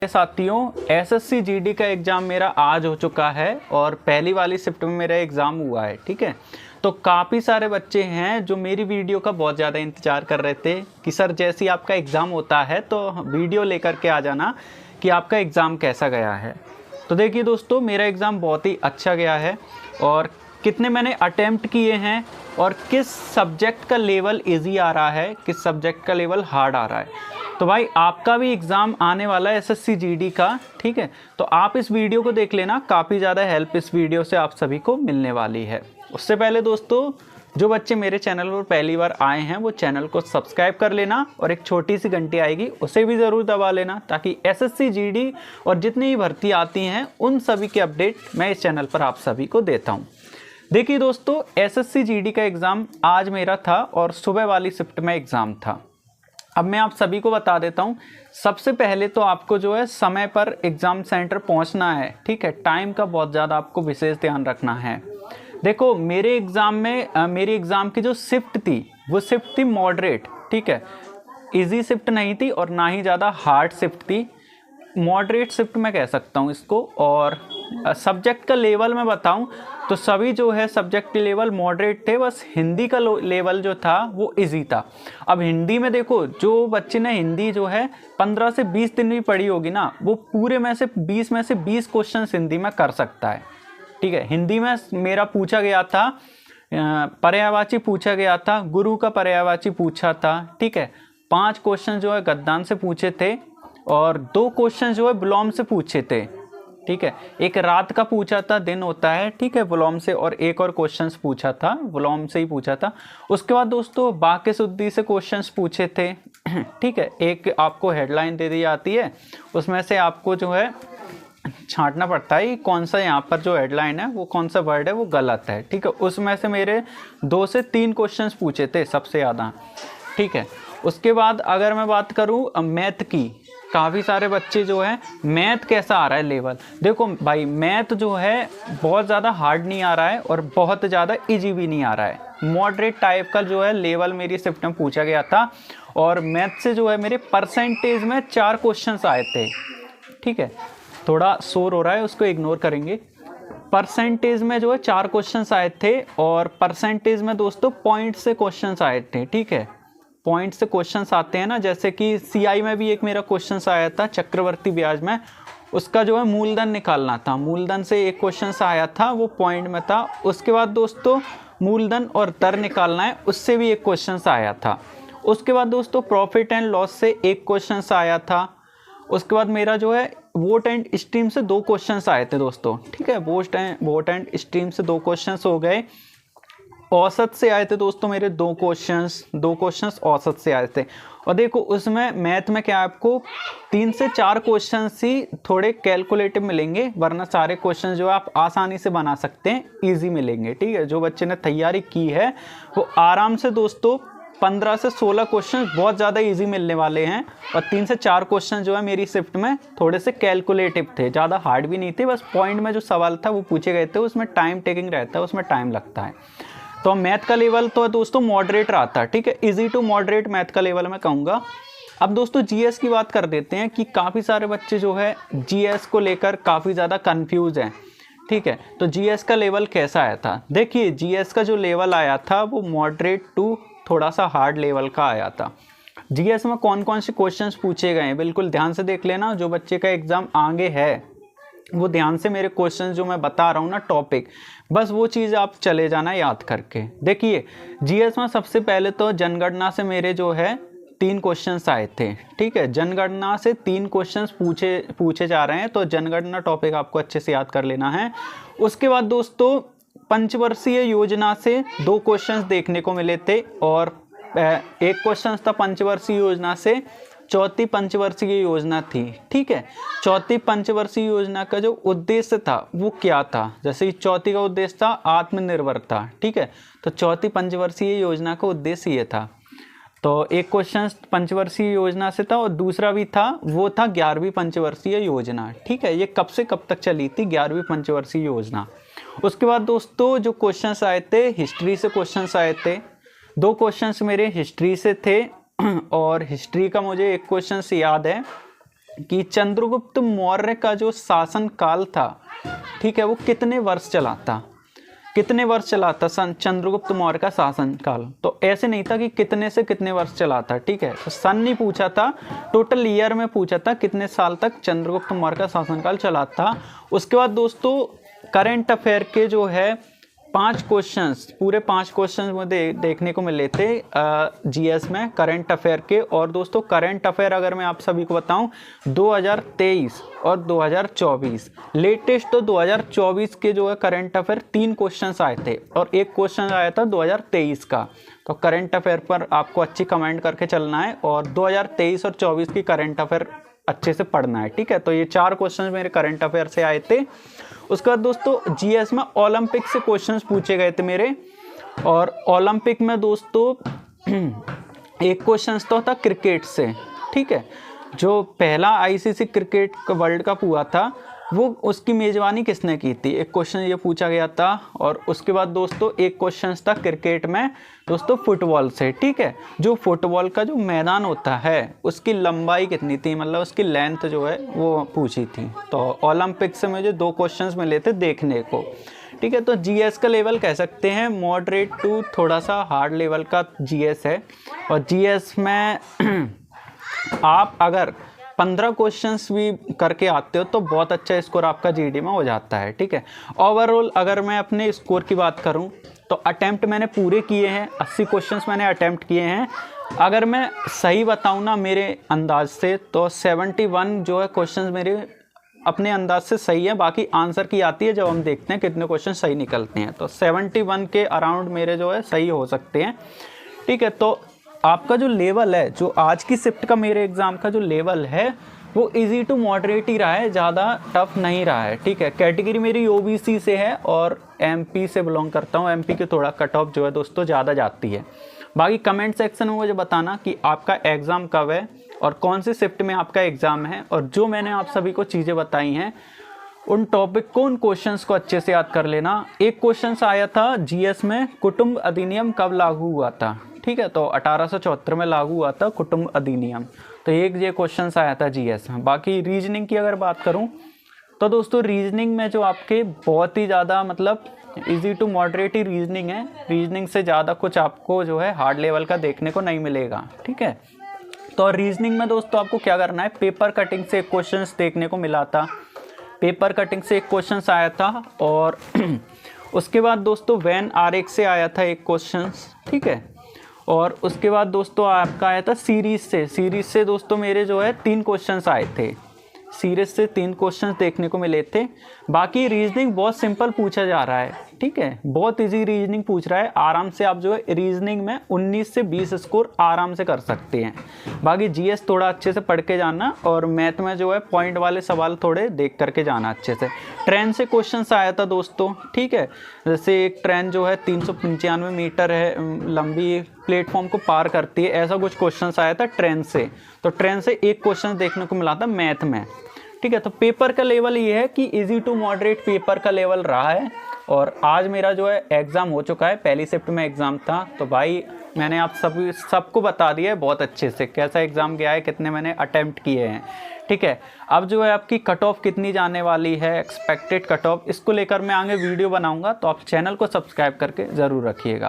साथियों, SSC GD का exam मेरा आज हो चुका है और पहली वाली शिफ्ट में मेरा एग्ज़ाम हुआ है। ठीक है, तो काफ़ी सारे बच्चे हैं जो मेरी वीडियो का बहुत ज़्यादा इंतज़ार कर रहे थे कि सर जैसे ही आपका एग्ज़ाम होता है तो वीडियो लेकर के आ जाना कि आपका एग्ज़ाम कैसा गया है। तो देखिए दोस्तों, मेरा एग्ज़ाम बहुत ही अच्छा गया है और कितने मैंने अटेम्प्ट किए हैं और किस सब्जेक्ट का लेवल इजी आ रहा है, किस सब्जेक्ट का लेवल हार्ड आ रहा है। तो भाई आपका भी एग्ज़ाम आने वाला है एसएससी जीडी का। ठीक है, तो आप इस वीडियो को देख लेना, काफ़ी ज़्यादा हेल्प इस वीडियो से आप सभी को मिलने वाली है। उससे पहले दोस्तों, जो बच्चे मेरे चैनल पर पहली बार आए हैं वो चैनल को सब्सक्राइब कर लेना और एक छोटी सी घंटी आएगी उसे भी ज़रूर दबा लेना, ताकि एसएससी जीडी और जितनी भी भर्ती आती हैं उन सभी के अपडेट मैं इस चैनल पर आप सभी को देता हूँ। देखिए दोस्तों, एसएससी जीडी का एग्ज़ाम आज मेरा था और सुबह वाली शिफ्ट में एग्ज़ाम था। अब मैं आप सभी को बता देता हूँ, सबसे पहले तो आपको जो है समय पर एग्ज़ाम सेंटर पहुँचना है। ठीक है, टाइम का बहुत ज़्यादा आपको विशेष ध्यान रखना है। देखो, मेरे एग्ज़ाम में मेरी एग्ज़ाम की जो शिफ्ट थी वो शिफ्ट थी मॉडरेट। ठीक है, इजी शिफ्ट नहीं थी और ना ही ज़्यादा हार्ड शिफ्ट थी, मॉडरेट शिफ्ट मैं कह सकता हूँ इसको। और सब्जेक्ट का लेवल मैं बताऊँ तो सभी जो है सब्जेक्ट के लेवल मॉडरेट थे, बस हिंदी का लेवल जो था वो इजी था। अब हिंदी में देखो, जो बच्चे ने हिंदी जो है 15 से 20 दिन भी पढ़ी होगी ना, वो पूरे में से 20 क्वेश्चन हिंदी में कर सकता है। ठीक है, हिंदी में मेरा पूछा गया था, पर्यायवाची पूछा गया था, गुरु का पर्यायवाची पूछा था। ठीक है, 5 क्वेश्चन जो है गद्दान से पूछे थे और 2 क्वेश्चन जो है विलोम से पूछे थे। ठीक है, एक रात का पूछा था, दिन होता है, ठीक है, विलोम से, और एक और क्वेश्चंस पूछा था, विलोम से ही पूछा था। उसके बाद दोस्तों वाक्य शुद्धि से क्वेश्चंस पूछे थे। ठीक है, एक आपको हेडलाइन दे दी जाती है, उसमें से आपको जो है छांटना पड़ता है कौन सा यहाँ पर जो हेडलाइन है वो कौन सा वर्ड है वो गलत है। ठीक है, उसमें से मेरे 2 से 3 क्वेश्चंस पूछे थे सबसे ज़्यादा। ठीक है, उसके बाद अगर मैं बात करूँ मैथ की, काफ़ी सारे बच्चे जो है मैथ कैसा आ रहा है लेवल। देखो भाई, मैथ जो है बहुत ज़्यादा हार्ड नहीं आ रहा है और बहुत ज़्यादा इजी भी नहीं आ रहा है, मॉडरेट टाइप का जो है लेवल मेरी शिफ्ट में पूछा गया था। और मैथ से जो है मेरे परसेंटेज में 4 क्वेश्चंस आए थे। ठीक है, थोड़ा शोर हो रहा है, उसको इग्नोर करेंगे। परसेंटेज में जो है 4 क्वेश्चंस आए थे और परसेंटेज में दोस्तों पॉइंट से क्वेश्चंस आए थे। ठीक है, पॉइंट से क्वेश्चंस आते हैं ना, जैसे कि सीआई में भी एक मेरा क्वेश्चंस आया था चक्रवर्ती ब्याज में, उसका जो है मूलधन निकालना था, मूलधन से एक क्वेश्चंस आया था, वो पॉइंट में था। उसके बाद दोस्तों मूलधन और दर निकालना है, उससे भी एक क्वेश्चंस आया था। उसके बाद दोस्तों प्रॉफिट एंड लॉस से एक क्वेश्चंस आया था। उसके बाद मेरा जो है वोट एंड स्ट्रीम से 2 क्वेश्चंस आए थे दोस्तों। ठीक है, वोट एंड स्ट्रीम से 2 क्वेश्चंस हो गए। औसत से आए थे दोस्तों मेरे 2 क्वेश्चंस औसत से आए थे। और देखो उसमें मैथ में क्या आपको 3 से 4 क्वेश्चंस ही थोड़े कैलकुलेटिव मिलेंगे, वरना सारे क्वेश्चंस जो आप आसानी से बना सकते हैं, इजी मिलेंगे। ठीक है, जो बच्चे ने तैयारी की है वो आराम से दोस्तों 15 से 16 क्वेश्चन बहुत ज़्यादा इजी मिलने वाले हैं। और 3 से 4 क्वेश्चन जो है मेरी शिफ्ट में थोड़े से कैलकुलेटिव थे, ज़्यादा हार्ड भी नहीं थे, बस पॉइंट में जो सवाल था वो पूछे गए थे, उसमें टाइम टेकिंग रहता है, उसमें टाइम लगता है। तो मैथ का लेवल तो दोस्तों मॉडरेट रहा था। ठीक है, इजी टू मॉडरेट मैथ का लेवल मैं कहूँगा। अब दोस्तों जीएस की बात कर देते हैं कि काफ़ी सारे बच्चे जो है जीएस को लेकर काफ़ी ज़्यादा कंफ्यूज हैं। ठीक है, तो जीएस का लेवल कैसा आया था? देखिए, जीएस का जो लेवल आया था वो मॉडरेट टू थोड़ा सा हार्ड लेवल का आया था। जीएस में कौन कौन से क्वेश्चंस पूछे गए हैं बिल्कुल ध्यान से देख लेना। जो बच्चे का एग्ज़ाम आगे है वो ध्यान से मेरे क्वेश्चंस जो मैं बता रहा हूँ ना टॉपिक, बस वो चीज़ आप चले जाना याद करके। देखिए, जीएस में सबसे पहले तो जनगणना से मेरे जो है 3 क्वेश्चंस आए थे। ठीक है, जनगणना से 3 क्वेश्चंस पूछे जा रहे हैं, तो जनगणना टॉपिक आपको अच्छे से याद कर लेना है। उसके बाद दोस्तों पंचवर्षीय योजना से 2 क्वेश्चंस देखने को मिले थे और एक क्वेश्चन था पंचवर्षीय योजना से, चौथी पंचवर्षीय योजना थी। ठीक है, चौथी पंचवर्षीय योजना का जो उद्देश्य था वो क्या था? जैसे चौथी का उद्देश्य था आत्मनिर्भरता। ठीक है, तो चौथी पंचवर्षीय योजना का उद्देश्य ये था। तो एक क्वेश्चन पंचवर्षीय योजना से था और दूसरा भी था, वो था 11वीं पंचवर्षीय योजना। ठीक है, ये कब से कब तक चली थी 11वीं पंचवर्षीय योजना। उसके बाद दोस्तों जो क्वेश्चंस आए थे, हिस्ट्री से क्वेश्चंस आए थे। 2 क्वेश्चंस मेरे हिस्ट्री से थे और हिस्ट्री का मुझे एक क्वेश्चन याद है, कि चंद्रगुप्त मौर्य का जो शासन काल था, ठीक है, वो कितने वर्ष चला था, कितने वर्ष चला था चंद्रगुप्त मौर्य का शासन काल। तो ऐसे नहीं था कि कितने से कितने वर्ष चला था, ठीक है, तो सन नहीं पूछा था, टोटल ईयर में पूछा था कितने साल तक चंद्रगुप्त मौर्य का शासनकाल चला था। उसके बाद दोस्तों करंट अफेयर के जो है 5 क्वेश्चंस, पूरे 5 क्वेश्चंस मुझे देखने को मिले थे जीएस में करंट अफेयर के। और दोस्तों करंट अफेयर अगर मैं आप सभी को बताऊं 2023 और 2024, लेटेस्ट तो 2024 के जो है करंट अफेयर 3 क्वेश्चंस आए थे और एक क्वेश्चन आया था 2023 का। तो करंट अफेयर पर आपको अच्छी कमेंट करके चलना है और 2023 और 24 की करंट अफेयर अच्छे से पढ़ना है, ठीक है। तो ये 4 क्वेश्चन मेरे करंट अफेयर से आए थे। उसके बाद दोस्तों जीएस में ओलंपिक से क्वेश्चंस पूछे गए थे मेरे, और ओलंपिक में दोस्तों एक क्वेश्चन तो था क्रिकेट से, ठीक है, जो पहला आईसीसी क्रिकेट वर्ल्ड कप हुआ था वो उसकी मेज़बानी किसने की थी, एक क्वेश्चन ये पूछा गया था। और उसके बाद दोस्तों एक क्वेश्चन था क्रिकेट में दोस्तों फुटबॉल से, ठीक है, जो फुटबॉल का जो मैदान होता है उसकी लंबाई कितनी थी, मतलब उसकी लेंथ जो है वो पूछी थी। तो ओलंपिक से मुझे 2 क्वेश्चंस मिले थे देखने को, ठीक है। तो जीएस का लेवल कह सकते हैं मॉडरेट टू थोड़ा सा हार्ड लेवल का जीएस है। और जीएस में आप अगर 15 क्वेश्चंस भी करके आते हो तो बहुत अच्छा स्कोर आपका जीडी में हो जाता है, ठीक है। ओवरऑल अगर मैं अपने स्कोर की बात करूं तो अटेम्प्ट मैंने पूरे किए हैं, 80 क्वेश्चंस मैंने अटेम्प्ट किए हैं। अगर मैं सही बताऊं ना मेरे अंदाज से तो 71 जो है क्वेश्चंस मेरे अपने अंदाज से सही है, बाकी आंसर की आती है जब हम देखते हैं कितने क्वेश्चन सही निकलते हैं। तो 71 के अराउंड मेरे जो है सही हो सकते हैं, ठीक है। तो आपका जो लेवल है, जो आज की शिफ्ट का मेरे एग्ज़ाम का जो लेवल है वो इजी टू मॉडरेट ही रहा है, ज़्यादा टफ नहीं रहा है, ठीक है। कैटेगरी मेरी ओबीसी से है और एमपी से बिलोंग करता हूँ, एमपी की थोड़ा कट ऑफ जो है दोस्तों ज़्यादा जाती है। बाकी कमेंट सेक्शन में मुझे बताना कि आपका एग्ज़ाम कब है और कौन सी शिफ्ट में आपका एग्ज़ाम है, और जो मैंने आप सभी को चीज़ें बताई हैं उन टॉपिक को, उन क्वेश्चंस को अच्छे से याद कर लेना। एक क्वेश्चन आया था जीएस में, कुटुंब अधिनियम कब लागू हुआ था, ठीक है, तो 1874 में लागू हुआ था कुटुंब अधिनियम। तो एक ये क्वेश्चन आया था जीएस में। बाकी रीजनिंग की अगर बात करूं तो दोस्तों रीजनिंग में जो आपके बहुत ही ज़्यादा मतलब इजी टू मॉडरेट ही रीजनिंग है, रीजनिंग से ज़्यादा कुछ आपको जो है हार्ड लेवल का देखने को नहीं मिलेगा, ठीक है। तो रीजनिंग में दोस्तों आपको क्या करना है, पेपर कटिंग से क्वेश्चन देखने को मिला था, पेपर कटिंग से एक क्वेश्चन आया था। और उसके बाद दोस्तों वैन आरेख से आया था एक क्वेश्चन, ठीक है। और उसके बाद दोस्तों आपका आया था सीरीज से दोस्तों मेरे जो है 3 क्वेश्चंस आए थे, सीरीज से 3 क्वेश्चंस देखने को मिले थे। बाकी रीजनिंग बहुत सिंपल पूछा जा रहा है, ठीक है, बहुत इजी रीजनिंग पूछ रहा है, आराम से आप जो है रीजनिंग में 19 से 20 स्कोर आराम से कर सकते हैं। बाकी जीएस थोड़ा अच्छे से पढ़ के जाना और मैथ में जो है पॉइंट वाले सवाल थोड़े देख करके जाना अच्छे से। ट्रेन से क्वेश्चन आया था दोस्तों, ठीक है, जैसे एक ट्रेन जो है 395 मीटर है लंबी, प्लेटफॉर्म को पार करती है, ऐसा कुछ क्वेश्चन आया था ट्रेन से। तो ट्रेन से एक क्वेश्चन देखने को मिला था मैथ में, ठीक है। तो पेपर का लेवल ये है कि इजी टू मॉडरेट पेपर का लेवल रहा है। और आज मेरा जो है एग्ज़ाम हो चुका है, पहली शिफ्ट में एग्ज़ाम था, तो भाई मैंने आप सबको बता दिया है बहुत अच्छे से कैसा एग्ज़ाम गया है, कितने मैंने अटेम्प्ट किए हैं, ठीक है। अब जो है आपकी कट ऑफ कितनी जाने वाली है, एक्सपेक्टेड कट ऑफ, इसको लेकर मैं आगे वीडियो बनाऊंगा, तो आप चैनल को सब्सक्राइब करके ज़रूर रखिएगा।